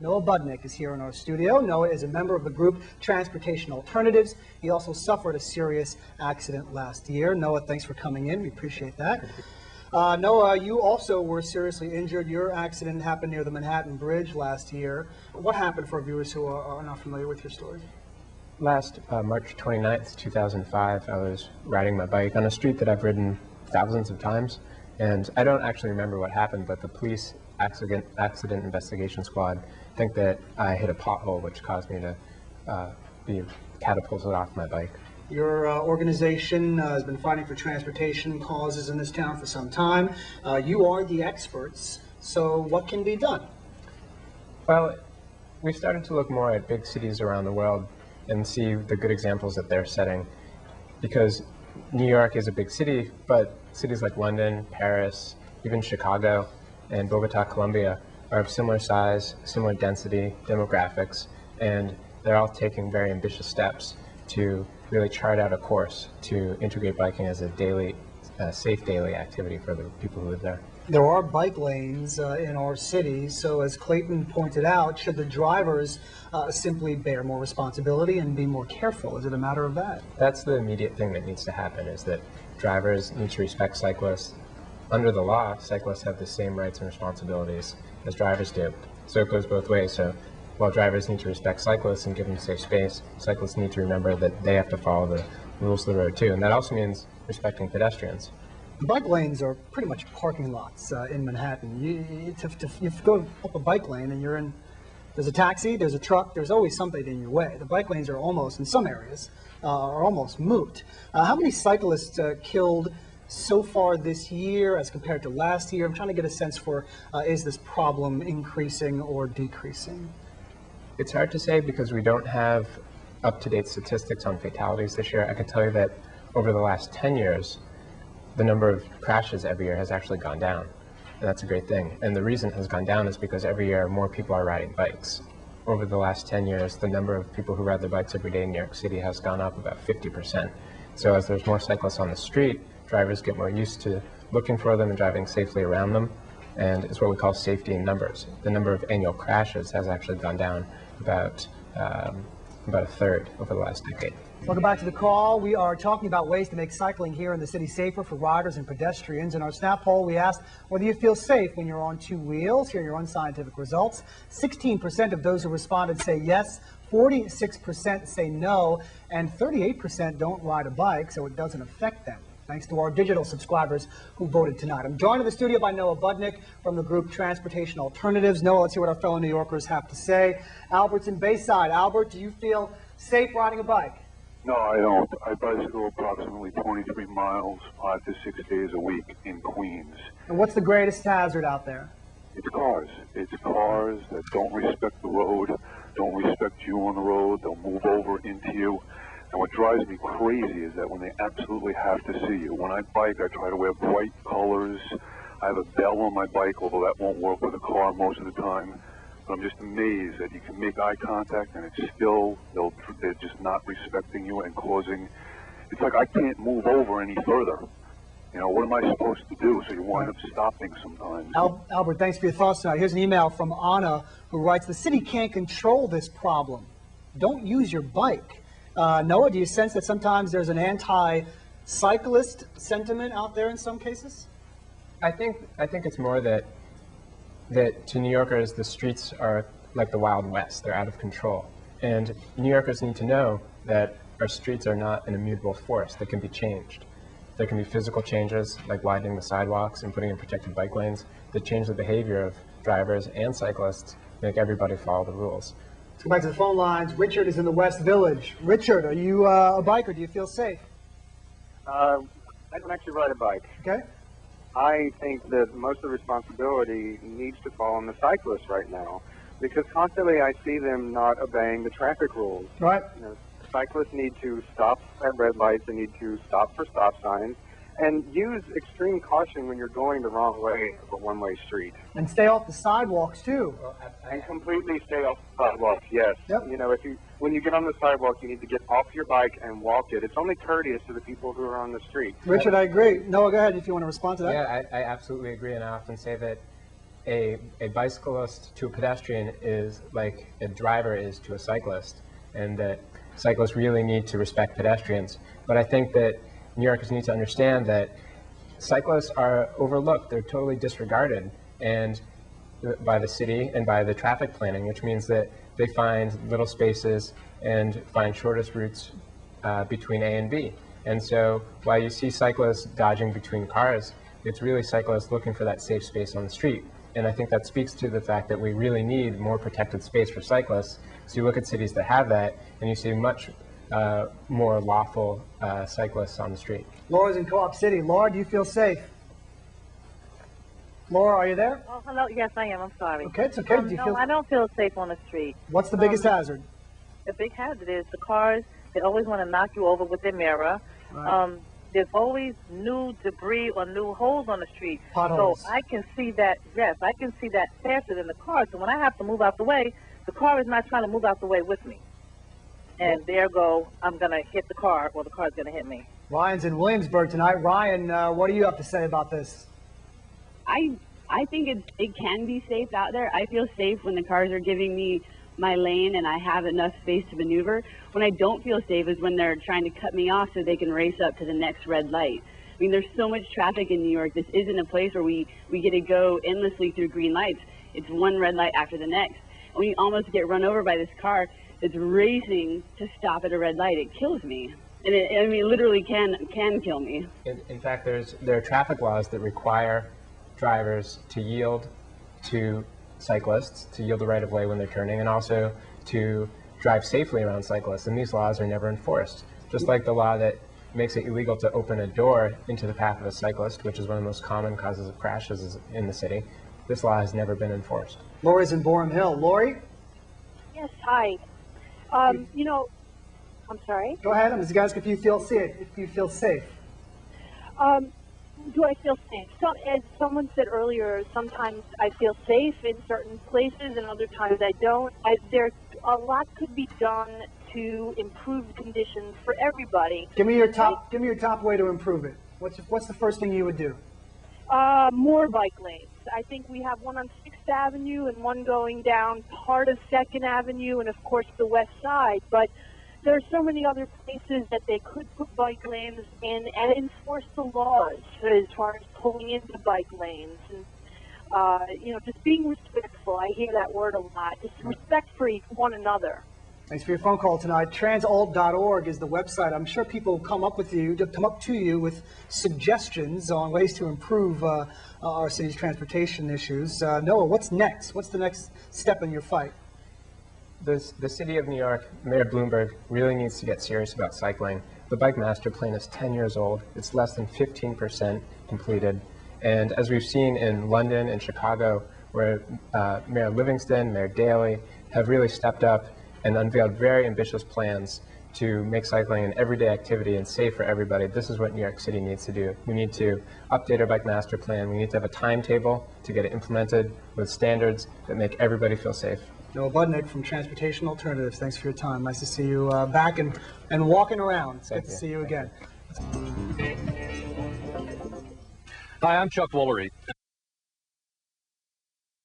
Noah Budnick is here in our studio. Noah is a member of the group Transportation Alternatives. He also suffered a serious accident last year. Noah, thanks for coming in. We appreciate that. Noah, you also were seriously injured. Your accident happened near the Manhattan Bridge last year. What happened for viewers who are not familiar with your story? Last March 29th, 2005, I was riding my bike on a street that I've ridden thousands of times, and I don't actually remember what happened, but the police accident investigation squad think that I hit a pothole, which caused me to be catapulted off my bike. Your organization has been fighting for transportation causes in this town for some time. You are the experts, so what can be done? Well, we've started to look more at big cities around the world and see the good examples that they're setting, because New York is a big city, but cities like London, Paris, even Chicago, and Bogota, Colombia are of similar size, similar density, demographics, and they're all taking very ambitious steps to really chart out a course to integrate biking as a daily, safe daily activity for the people who live there. There are bike lanes in our cities, so as Clayton pointed out, should the drivers simply bear more responsibility and be more careful? Is it a matter of that? That's the immediate thing that needs to happen, is that drivers need to respect cyclists. Under the law, cyclists have the same rights and responsibilities as drivers do. So it goes both ways. So while drivers need to respect cyclists and give them safe space, cyclists need to remember that they have to follow the rules of the road too. And that also means respecting pedestrians. Bike lanes are pretty much parking lots in Manhattan. You go up a bike lane and you're in, there's a taxi, there's a truck, there's always something in your way. The bike lanes are almost, in some areas, are almost moot. How many cyclists killed so far this year as compared to last year? I'm trying to get a sense for, is this problem increasing or decreasing? It's hard to say because we don't have up-to-date statistics on fatalities this year. I can tell you that over the last 10 years, the number of crashes every year has actually gone down, and that's a great thing. And the reason it has gone down is because every year more people are riding bikes. Over the last 10 years, the number of people who ride their bikes every day in New York City has gone up about 50%. So as there's more cyclists on the street, drivers get more used to looking for them and driving safely around them, and it's what we call safety in numbers. The number of annual crashes has actually gone down about a third over the last decade. Welcome back to the call. We are talking about ways to make cycling here in the city safer for riders and pedestrians. In our snap poll, we asked whether you feel safe when you're on two wheels. Here are your unscientific results. 16% of those who responded say yes, 46% say no, and 38% don't ride a bike, so it doesn't affect them. Thanks to our digital subscribers who voted tonight. I'm joined in the studio by Noah Budnick from the group Transportation Alternatives. Noah, let's hear what our fellow New Yorkers have to say. Albert's in Bayside. Albert, do you feel safe riding a bike? No, I don't. I bicycle approximately 23 miles, 5 to 6 days a week in Queens. And what's the greatest hazard out there? It's cars. It's cars that don't respect the road, don't respect you on the road. They'll move over into you. And what drives me crazy is that when they absolutely have to see you. When I bike, I try to wear bright colors. I have a bell on my bike, although that won't work with a car most of the time. But I'm just amazed that you can make eye contact and it's still, they're just not respecting you and causing, it's like I can't move over any further. You know, what am I supposed to do? So you wind up stopping sometimes. Albert, thanks for your thoughts tonight. Here's an email from Anna who writes, the city can't control this problem. Don't use your bike. Noah, do you sense that sometimes there's an anti-cyclist sentiment out there in some cases? I think it's more that to New Yorkers, the streets are like the Wild West. They're out of control. And New Yorkers need to know that our streets are not an immutable force that can be changed. There can be physical changes, like widening the sidewalks and putting in protected bike lanes, that change the behavior of drivers and cyclists, make everybody follow the rules. Let's go back to the phone lines. Richard is in the West Village. Richard, are you a biker? Do you feel safe? I don't actually ride a bike. Okay. I think that most of the responsibility needs to fall on the cyclists right now, because constantly I see them not obeying the traffic rules. Right. You know, cyclists need to stop at red lights, they need to stop for stop signs, and use extreme caution when you're going the wrong way of a one-way street. And stay off the sidewalks too. And completely stay off the sidewalk, yes. Yep. You know, when you get on the sidewalk, you need to get off your bike and walk it. It's only courteous to the people who are on the street. Richard, I agree. Noah, go ahead if you want to respond to that. Yeah, I absolutely agree, and I often say that a bicyclist to a pedestrian is like a driver is to a cyclist, and that cyclists really need to respect pedestrians. But I think that New Yorkers need to understand that cyclists are overlooked. They're totally disregarded and by the city and by the traffic planning, which means that they find little spaces and find shortest routes between A and B. And so while you see cyclists dodging between cars, it's really cyclists looking for that safe space on the street. And I think that speaks to the fact that we really need more protected space for cyclists. So you look at cities that have that, and you see much more lawful cyclists on the street. Laura's in Co-op City. Laura, do you feel safe? Laura, are you there? Oh, hello. Yes, I am. I'm sorry. Okay, it's okay. No, I don't feel safe on the street. What's the biggest hazard? The big hazard is the cars. They always want to knock you over with their mirror. Right. There's always new debris or new holes on the street. Potholes. So I can see that, yes, I can see that faster than the car. So when I have to move out the way, the car is not trying to move out the way with me. And there go, I'm going to hit the car, or the car's going to hit me. Ryan's in Williamsburg tonight. Ryan, what do you have to say about this? I think it can be safe out there. I feel safe when the cars are giving me my lane and I have enough space to maneuver. When I don't feel safe is when they're trying to cut me off so they can race up to the next red light. I mean, there's so much traffic in New York. This isn't a place where we get to go endlessly through green lights. It's one red light after the next. And when you almost get run over by this car that's racing to stop at a red light, it kills me. And it literally can kill me. In fact, there are traffic laws that require drivers to yield to cyclists, to yield the right of way when they're turning, and also to drive safely around cyclists. And these laws are never enforced. Just like the law that makes it illegal to open a door into the path of a cyclist, which is one of the most common causes of crashes in the city, this law has never been enforced. Lori's in Borum Hill. Lori? Yes, hi. You know, I'm sorry. Go ahead. I'm just asking if you feel safe. Do I feel safe? So, as someone said earlier, sometimes I feel safe in certain places and other times I don't. There a lot could be done to improve conditions for everybody. Give me your top way to improve it. What's the first thing you would do? More bike lanes. I think we have one on 6th Avenue and one going down part of 2nd Avenue and, of course, the west side. But there are so many other places that they could put bike lanes in and enforce the laws as far as pulling into bike lanes. And, you know, just being respectful. I hear that word a lot. Just respect for one another. Thanks for your phone call tonight. Transalt.org is the website. I'm sure people come up to you with suggestions on ways to improve our city's transportation issues. Noah, what's next? What's the next step in your fight? The city of New York, Mayor Bloomberg, really needs to get serious about cycling. The bike master plan is 10 years old. It's less than 15% completed. And as we've seen in London and Chicago, where Mayor Livingston, Mayor Daley have really stepped up and unveiled very ambitious plans to make cycling an everyday activity and safe for everybody. This is what New York City needs to do. We need to update our bike master plan. We need to have a timetable to get it implemented with standards that make everybody feel safe. Noah Budnick from Transportation Alternatives. Thanks for your time. Nice to see you back and walking around. It's good to see you again. Hi, I'm Chuck Woolery.